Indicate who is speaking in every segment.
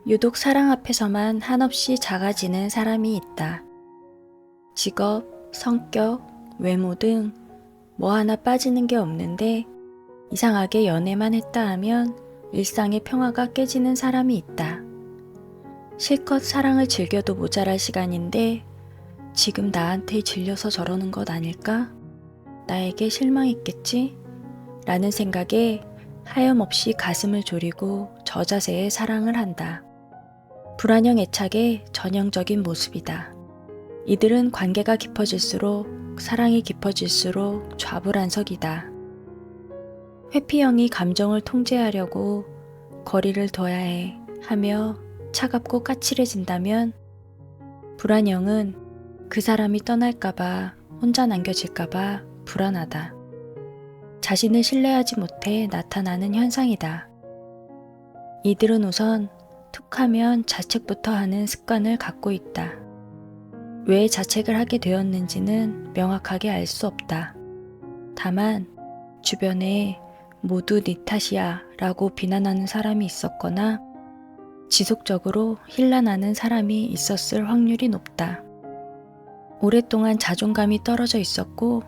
Speaker 1: 유독 사랑 앞에서만 한없이 작아지는 사람이 있다. 직업, 성격, 외모 등 뭐 하나 빠지는 게 없는데 이상하게 연애만 했다 하면 일상의 평화가 깨지는 사람이 있다. 실컷 사랑을 즐겨도 모자랄 시간인데 지금 나한테 질려서 저러는 것 아닐까? 나에게 실망했겠지? 라는 생각에 하염없이 가슴을 졸이고 저자세에 사랑을 한다. 불안형 애착의 전형적인 모습이다. 이들은 관계가 깊어질수록 사랑이 깊어질수록 좌불안석이다. 회피형이 감정을 통제하려고 거리를 둬야 해 하며 차갑고 까칠해진다면 불안형은 그 사람이 떠날까봐 혼자 남겨질까봐 불안하다. 자신을 신뢰하지 못해 나타나는 현상이다. 이들은 우선 툭하면 자책부터 하는 습관을 갖고 있다. 왜 자책을 하게 되었는지는 명확하게 알 수 없다. 다만 주변에 모두 네 탓이야 라고 비난하는 사람이 있었거나 지속적으로 힐난하는 사람이 있었을 확률이 높다. 오랫동안 자존감이 떨어져 있었고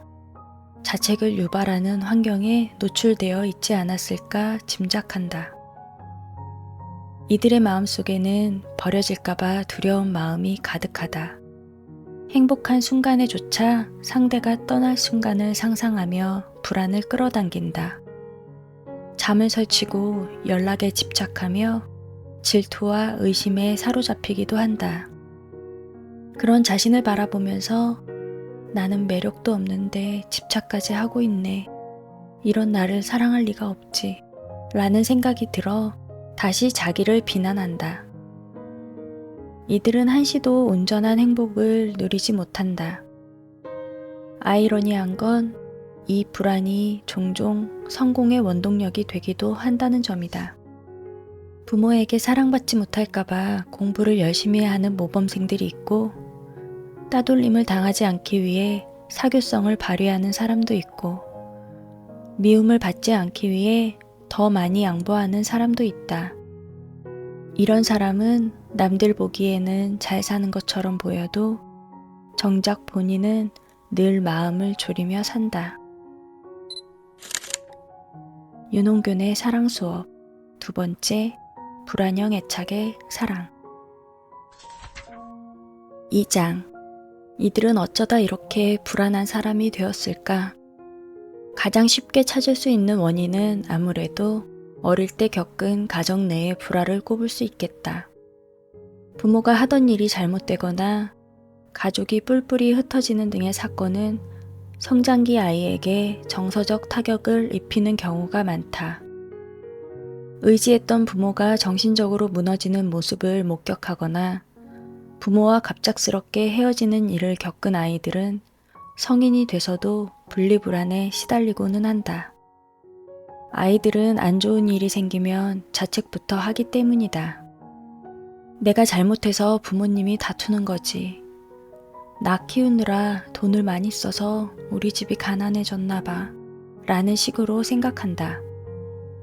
Speaker 1: 자책을 유발하는 환경에 노출되어 있지 않았을까 짐작한다. 이들의 마음속에는 버려질까봐 두려운 마음이 가득하다. 행복한 순간에조차 상대가 떠날 순간을 상상하며 불안을 끌어당긴다. 잠을 설치고 연락에 집착하며 질투와 의심에 사로잡히기도 한다. 그런 자신을 바라보면서 나는 매력도 없는데 집착까지 하고 있네. 이런 나를 사랑할 리가 없지. 라는 생각이 들어 다시 자기를 비난한다. 이들은 한시도 온전한 행복을 누리지 못한다. 아이러니한 건 이 불안이 종종 성공의 원동력이 되기도 한다는 점이다. 부모에게 사랑받지 못할까봐 공부를 열심히 하는 모범생들이 있고 따돌림을 당하지 않기 위해 사교성을 발휘하는 사람도 있고 미움을 받지 않기 위해 더 많이 양보하는 사람도 있다. 이런 사람은 남들 보기에는 잘 사는 것처럼 보여도 정작 본인은 늘 마음을 졸이며 산다. 윤홍균의 사랑 수업 두 번째, 불안형 애착의 사랑. 2장. 이들은 어쩌다 이렇게 불안한 사람이 되었을까? 가장 쉽게 찾을 수 있는 원인은 아무래도 어릴 때 겪은 가정 내의 불화를 꼽을 수 있겠다. 부모가 하던 일이 잘못되거나 가족이 뿔뿔이 흩어지는 등의 사건은 성장기 아이에게 정서적 타격을 입히는 경우가 많다. 의지했던 부모가 정신적으로 무너지는 모습을 목격하거나 부모와 갑작스럽게 헤어지는 일을 겪은 아이들은 성인이 돼서도 분리불안에 시달리고는 한다. 아이들은 안 좋은 일이 생기면 자책부터 하기 때문이다. 내가 잘못해서 부모님이 다투는 거지. 나 키우느라 돈을 많이 써서 우리 집이 가난해졌나 봐. 라는 식으로 생각한다.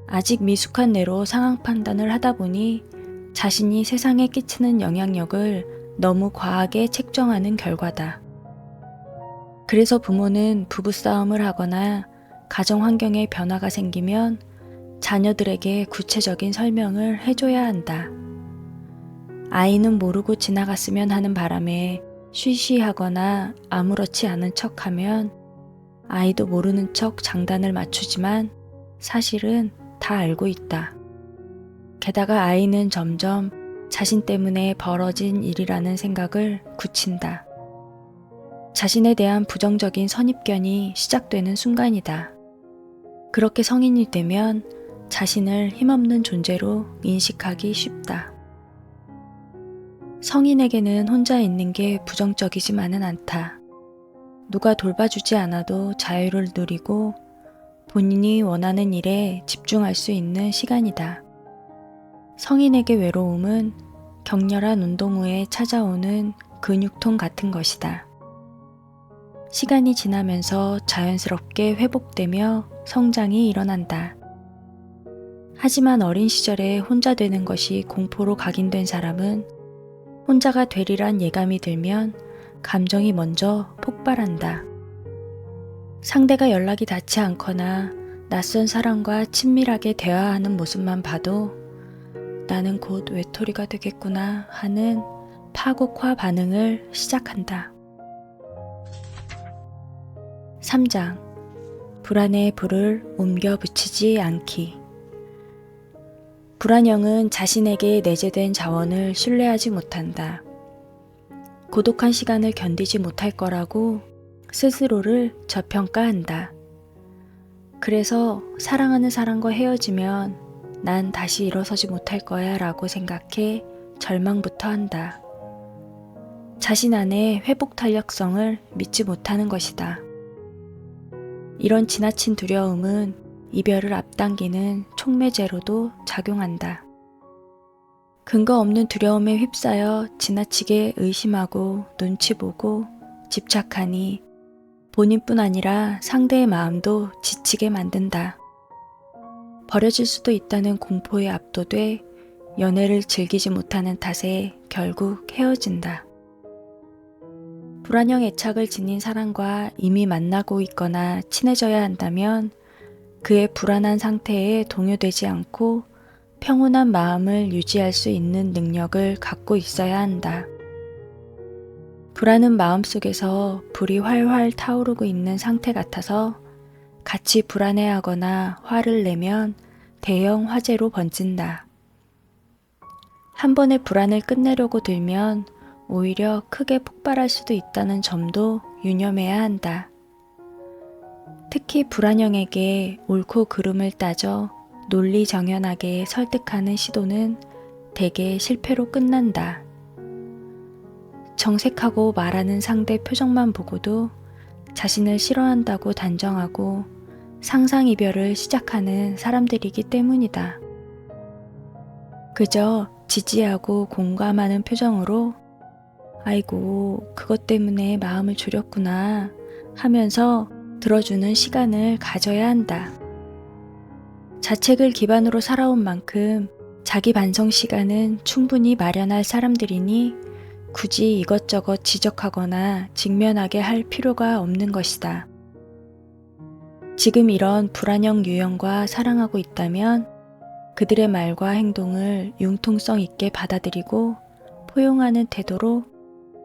Speaker 1: 아직 미숙한 뇌로 상황 판단을 하다 보니 자신이 세상에 끼치는 영향력을 너무 과하게 책정하는 결과다. 그래서 부모는 부부싸움을 하거나 가정 환경에 변화가 생기면 자녀들에게 구체적인 설명을 해줘야 한다. 아이는 모르고 지나갔으면 하는 바람에 쉬쉬하거나 아무렇지 않은 척하면 아이도 모르는 척 장단을 맞추지만 사실은 다 알고 있다. 게다가 아이는 점점 자신 때문에 벌어진 일이라는 생각을 굳힌다. 자신에 대한 부정적인 선입견이 시작되는 순간이다. 그렇게 성인이 되면 자신을 힘없는 존재로 인식하기 쉽다. 성인에게는 혼자 있는 게 부정적이지만은 않다. 누가 돌봐주지 않아도 자유를 누리고 본인이 원하는 일에 집중할 수 있는 시간이다. 성인에게 외로움은 격렬한 운동 후에 찾아오는 근육통 같은 것이다. 시간이 지나면서 자연스럽게 회복되며 성장이 일어난다. 하지만 어린 시절에 혼자 되는 것이 공포로 각인된 사람은 혼자가 되리란 예감이 들면 감정이 먼저 폭발한다. 상대가 연락이 닿지 않거나 낯선 사람과 친밀하게 대화하는 모습만 봐도 나는 곧 외톨이가 되겠구나 하는 파국화 반응을 시작한다. 3장. 불안의 불을 옮겨 붙이지 않기. 불안형은 자신에게 내재된 자원을 신뢰하지 못한다. 고독한 시간을 견디지 못할 거라고 스스로를 저평가한다. 그래서 사랑하는 사람과 헤어지면 난 다시 일어서지 못할 거야 라고 생각해 절망부터 한다. 자신 안의 회복 탄력성을 믿지 못하는 것이다. 이런 지나친 두려움은 이별을 앞당기는 촉매제로도 작용한다. 근거 없는 두려움에 휩싸여 지나치게 의심하고 눈치 보고 집착하니 본인뿐 아니라 상대의 마음도 지치게 만든다. 버려질 수도 있다는 공포에 압도돼 연애를 즐기지 못하는 탓에 결국 헤어진다. 불안형 애착을 지닌 사람과 이미 만나고 있거나 친해져야 한다면 그의 불안한 상태에 동요되지 않고 평온한 마음을 유지할 수 있는 능력을 갖고 있어야 한다. 불안은 마음속에서 불이 활활 타오르고 있는 상태 같아서 같이 불안해하거나 화를 내면 대형 화재로 번진다. 한 번의 불안을 끝내려고 들면 오히려 크게 폭발할 수도 있다는 점도 유념해야 한다. 특히 불안형에게 옳고 그름을 따져 논리정연하게 설득하는 시도는 대개 실패로 끝난다. 정색하고 말하는 상대 표정만 보고도 자신을 싫어한다고 단정하고 상상이별을 시작하는 사람들이기 때문이다. 그저 지지하고 공감하는 표정으로 아이고, 그것 때문에 마음을 졸였구나 하면서 들어주는 시간을 가져야 한다. 자책을 기반으로 살아온 만큼 자기 반성 시간은 충분히 마련할 사람들이니 굳이 이것저것 지적하거나 직면하게 할 필요가 없는 것이다. 지금 이런 불안형 유형과 사랑하고 있다면 그들의 말과 행동을 융통성 있게 받아들이고 포용하는 태도로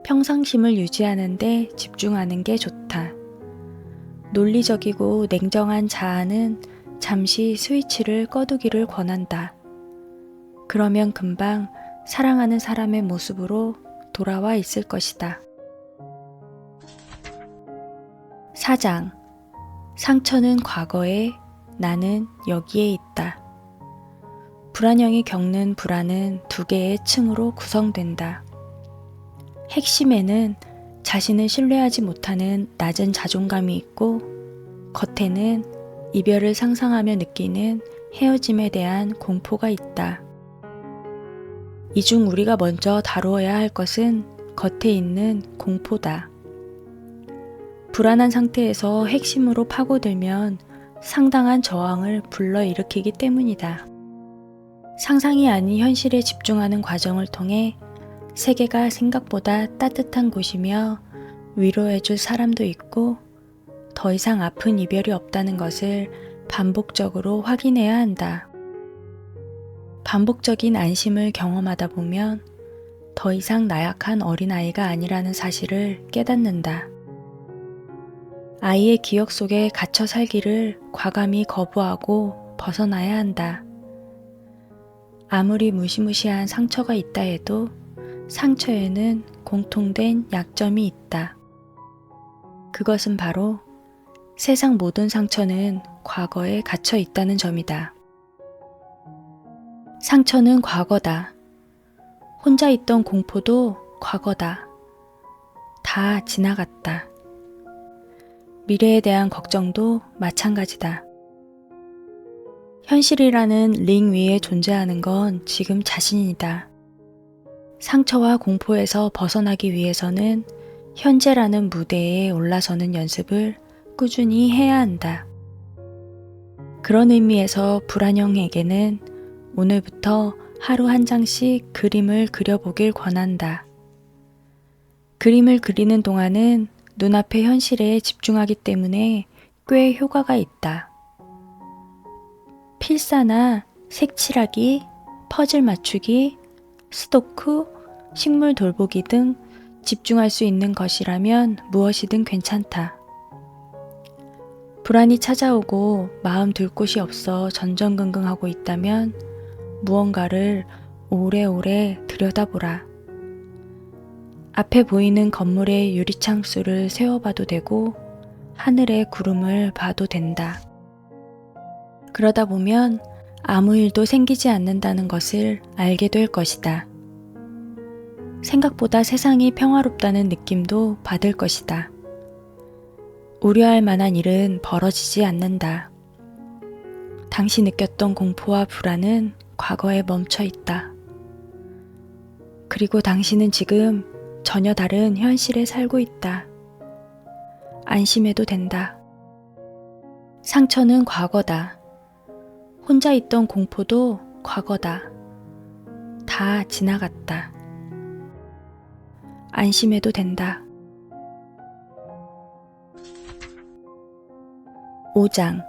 Speaker 1: 평상심을 유지하는 데 집중하는 게 좋다. 논리적이고 냉정한 자아는 잠시 스위치를 꺼두기를 권한다. 그러면 금방 사랑하는 사람의 모습으로 돌아와 있을 것이다. 4장. 상처는 과거에, 나는 여기에 있다. 불안형이 겪는 불안은 두 개의 층으로 구성된다. 핵심에는 자신을 신뢰하지 못하는 낮은 자존감이 있고 겉에는 이별을 상상하며 느끼는 헤어짐에 대한 공포가 있다. 이 중 우리가 먼저 다루어야 할 것은 겉에 있는 공포다. 불안한 상태에서 핵심으로 파고들면 상당한 저항을 불러일으키기 때문이다. 상상이 아닌 현실에 집중하는 과정을 통해 세계가 생각보다 따뜻한 곳이며 위로해줄 사람도 있고 더 이상 아픈 이별이 없다는 것을 반복적으로 확인해야 한다. 반복적인 안심을 경험하다 보면 더 이상 나약한 어린아이가 아니라는 사실을 깨닫는다. 아이의 기억 속에 갇혀 살기를 과감히 거부하고 벗어나야 한다. 아무리 무시무시한 상처가 있다 해도 상처에는 공통된 약점이 있다. 그것은 바로 세상 모든 상처는 과거에 갇혀 있다는 점이다. 상처는 과거다. 혼자 있던 공포도 과거다. 다 지나갔다. 미래에 대한 걱정도 마찬가지다. 현실이라는 링 위에 존재하는 건 지금 자신이다. 상처와 공포에서 벗어나기 위해서는 현재라는 무대에 올라서는 연습을 꾸준히 해야 한다. 그런 의미에서 불안형에게는 오늘부터 하루 한 장씩 그림을 그려보길 권한다. 그림을 그리는 동안은 눈앞의 현실에 집중하기 때문에 꽤 효과가 있다. 필사나 색칠하기, 퍼즐 맞추기, 스토크, 식물 돌보기 등 집중할 수 있는 것이라면 무엇이든 괜찮다. 불안이 찾아오고 마음 둘 곳이 없어 전전긍긍하고 있다면 무언가를 오래오래 들여다보라. 앞에 보이는 건물의 유리창수를 세어봐도 되고 하늘의 구름을 봐도 된다. 그러다 보면 아무 일도 생기지 않는다는 것을 알게 될 것이다. 생각보다 세상이 평화롭다는 느낌도 받을 것이다. 우려할 만한 일은 벌어지지 않는다. 당시 느꼈던 공포와 불안은 과거에 멈춰 있다. 그리고 당신은 지금 전혀 다른 현실에 살고 있다. 안심해도 된다. 상처는 과거다. 혼자 있던 공포도 과거다. 다 지나갔다. 안심해도 된다. 5장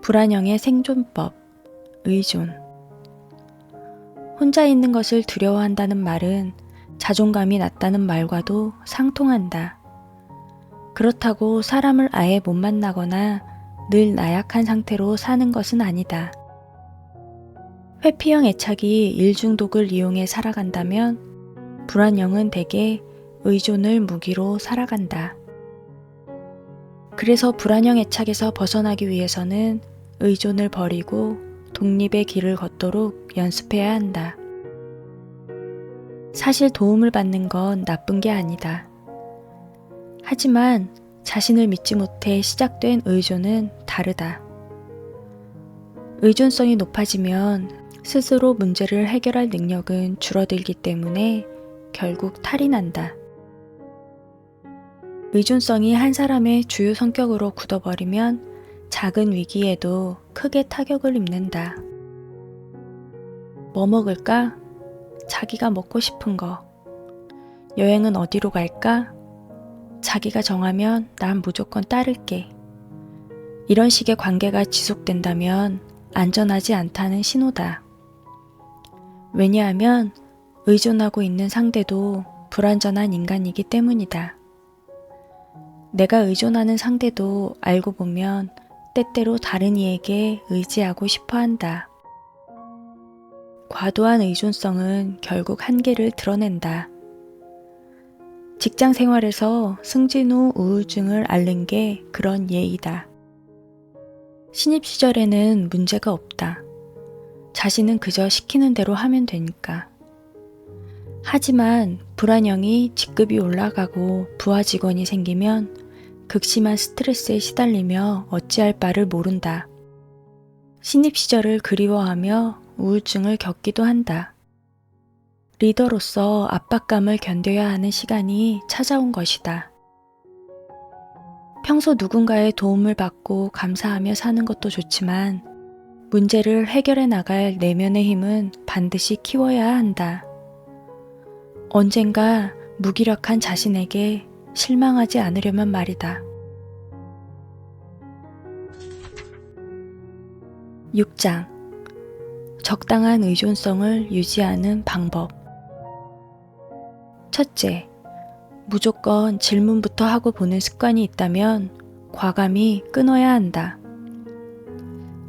Speaker 1: 불안형의 생존법, 의존. 혼자 있는 것을 두려워한다는 말은 자존감이 낮다는 말과도 상통한다. 그렇다고 사람을 아예 못 만나거나 늘 나약한 상태로 사는 것은 아니다. 회피형 애착이 일중독을 이용해 살아간다면 불안형은 대개 의존을 무기로 살아간다. 그래서 불안형 애착에서 벗어나기 위해서는 의존을 버리고 독립의 길을 걷도록 연습해야 한다. 사실 도움을 받는 건 나쁜 게 아니다. 하지만 자신을 믿지 못해 시작된 의존은 다르다. 의존성이 높아지면 스스로 문제를 해결할 능력은 줄어들기 때문에 결국 탈이 난다. 의존성이 한 사람의 주요 성격으로 굳어버리면 작은 위기에도 크게 타격을 입는다. 뭐 먹을까? 자기가 먹고 싶은 거. 여행은 어디로 갈까? 자기가 정하면 난 무조건 따를게. 이런 식의 관계가 지속된다면 안전하지 않다는 신호다. 왜냐하면 의존하고 있는 상대도 불완전한 인간이기 때문이다. 내가 의존하는 상대도 알고 보면 때때로 다른 이에게 의지하고 싶어 한다. 과도한 의존성은 결국 한계를 드러낸다. 직장 생활에서 승진 후 우울증을 앓는 게 그런 예이다. 신입 시절에는 문제가 없다. 자신은 그저 시키는 대로 하면 되니까. 하지만 불안형이 직급이 올라가고 부하 직원이 생기면 극심한 스트레스에 시달리며 어찌할 바를 모른다. 신입 시절을 그리워하며 우울증을 겪기도 한다. 리더로서 압박감을 견뎌야 하는 시간이 찾아온 것이다. 평소 누군가의 도움을 받고 감사하며 사는 것도 좋지만 문제를 해결해 나갈 내면의 힘은 반드시 키워야 한다. 언젠가 무기력한 자신에게 실망하지 않으려면 말이다. 6장 적당한 의존성을 유지하는 방법. 첫째, 무조건 질문부터 하고 보는 습관이 있다면 과감히 끊어야 한다.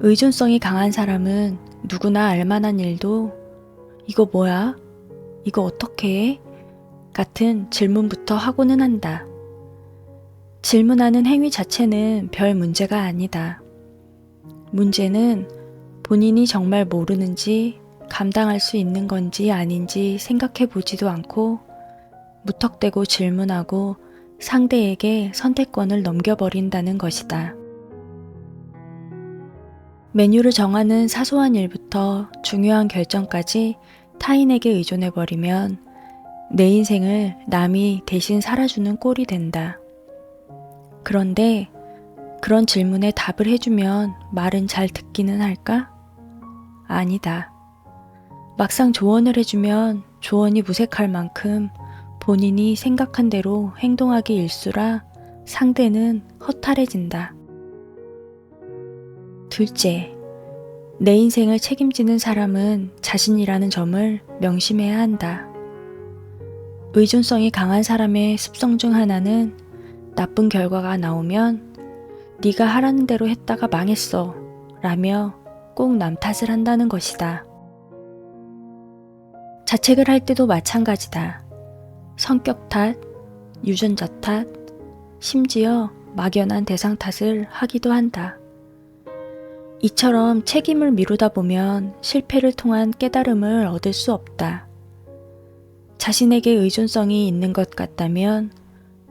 Speaker 1: 의존성이 강한 사람은 누구나 알만한 일도 이거 뭐야? 이거 어떻게 해? 같은 질문부터 하고는 한다. 질문하는 행위 자체는 별 문제가 아니다. 문제는 본인이 정말 모르는지 감당할 수 있는 건지 아닌지 생각해 보지도 않고 무턱대고 질문하고 상대에게 선택권을 넘겨버린다는 것이다. 메뉴를 정하는 사소한 일부터 중요한 결정까지 타인에게 의존해버리면 내 인생을 남이 대신 살아주는 꼴이 된다. 그런데 그런 질문에 답을 해주면 말은 잘 듣기는 할까? 아니다. 막상 조언을 해주면 조언이 무색할 만큼 본인이 생각한 대로 행동하기 일쑤라 상대는 허탈해진다. 둘째, 내 인생을 책임지는 사람은 자신이라는 점을 명심해야 한다. 의존성이 강한 사람의 습성 중 하나는 나쁜 결과가 나오면 네가 하라는 대로 했다가 망했어 라며 꼭 남 탓을 한다는 것이다. 자책을 할 때도 마찬가지다. 성격 탓, 유전자 탓, 심지어 막연한 대상 탓을 하기도 한다. 이처럼 책임을 미루다 보면 실패를 통한 깨달음을 얻을 수 없다. 자신에게 의존성이 있는 것 같다면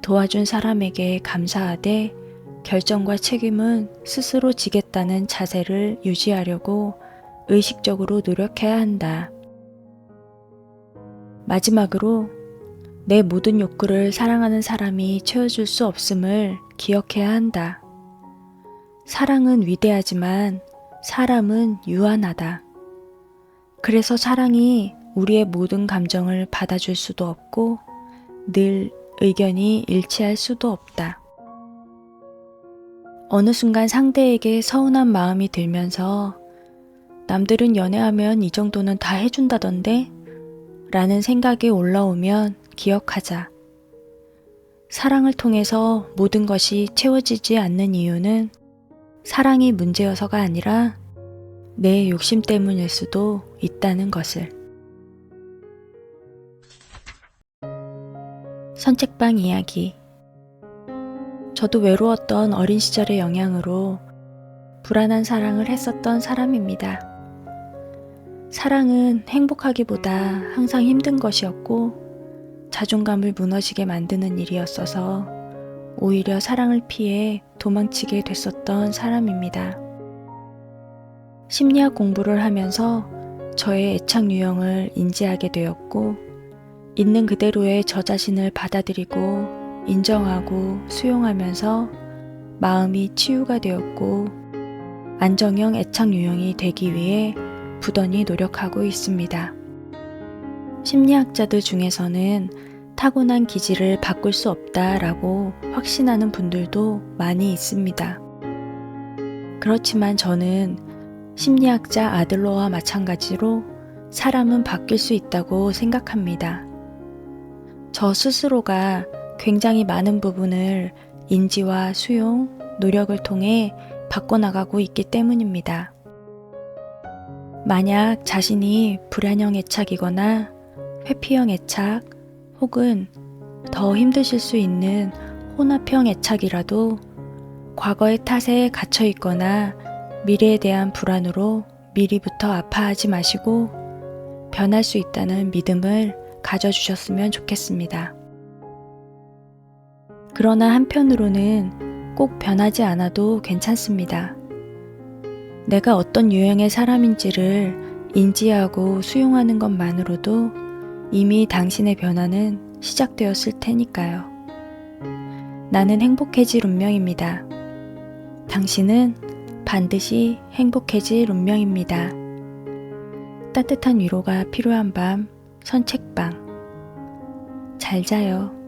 Speaker 1: 도와준 사람에게 감사하되 결정과 책임은 스스로 지겠다는 자세를 유지하려고 의식적으로 노력해야 한다. 마지막으로 내 모든 욕구를 사랑하는 사람이 채워줄 수 없음을 기억해야 한다. 사랑은 위대하지만 사람은 유한하다. 그래서 사랑이 우리의 모든 감정을 받아줄 수도 없고 늘 의견이 일치할 수도 없다. 어느 순간 상대에게 서운한 마음이 들면서 남들은 연애하면 이 정도는 다 해준다던데? 라는 생각이 올라오면 기억하자. 사랑을 통해서 모든 것이 채워지지 않는 이유는 사랑이 문제여서가 아니라 내 욕심 때문일 수도 있다는 것을. 선책방 이야기. 저도 외로웠던 어린 시절의 영향으로 불안한 사랑을 했었던 사람입니다. 사랑은 행복하기보다 항상 힘든 것이었고 자존감을 무너지게 만드는 일이었어서 오히려 사랑을 피해 도망치게 됐었던 사람입니다. 심리학 공부를 하면서 저의 애착 유형을 인지하게 되었고 있는 그대로의 저 자신을 받아들이고 인정하고 수용하면서 마음이 치유가 되었고 안정형 애착 유형이 되기 위해 부단히 노력하고 있습니다. 심리학자들 중에서는 타고난 기질을 바꿀 수 없다라고 확신하는 분들도 많이 있습니다. 그렇지만 저는 심리학자 아들러와 마찬가지로 사람은 바뀔 수 있다고 생각합니다. 저 스스로가 굉장히 많은 부분을 인지와 수용, 노력을 통해 바꿔나가고 있기 때문입니다. 만약 자신이 불안형 애착이거나 회피형 애착 혹은 더 힘드실 수 있는 혼합형 애착이라도 과거의 탓에 갇혀 있거나 미래에 대한 불안으로 미리부터 아파하지 마시고 변할 수 있다는 믿음을 가져주셨으면 좋겠습니다. 그러나 한편으로는 꼭 변하지 않아도 괜찮습니다. 내가 어떤 유형의 사람인지를 인지하고 수용하는 것만으로도 이미 당신의 변화는 시작되었을 테니까요. 나는 행복해질 운명입니다. 당신은 반드시 행복해질 운명입니다. 따뜻한 위로가 필요한 밤 선책방. 잘 자요.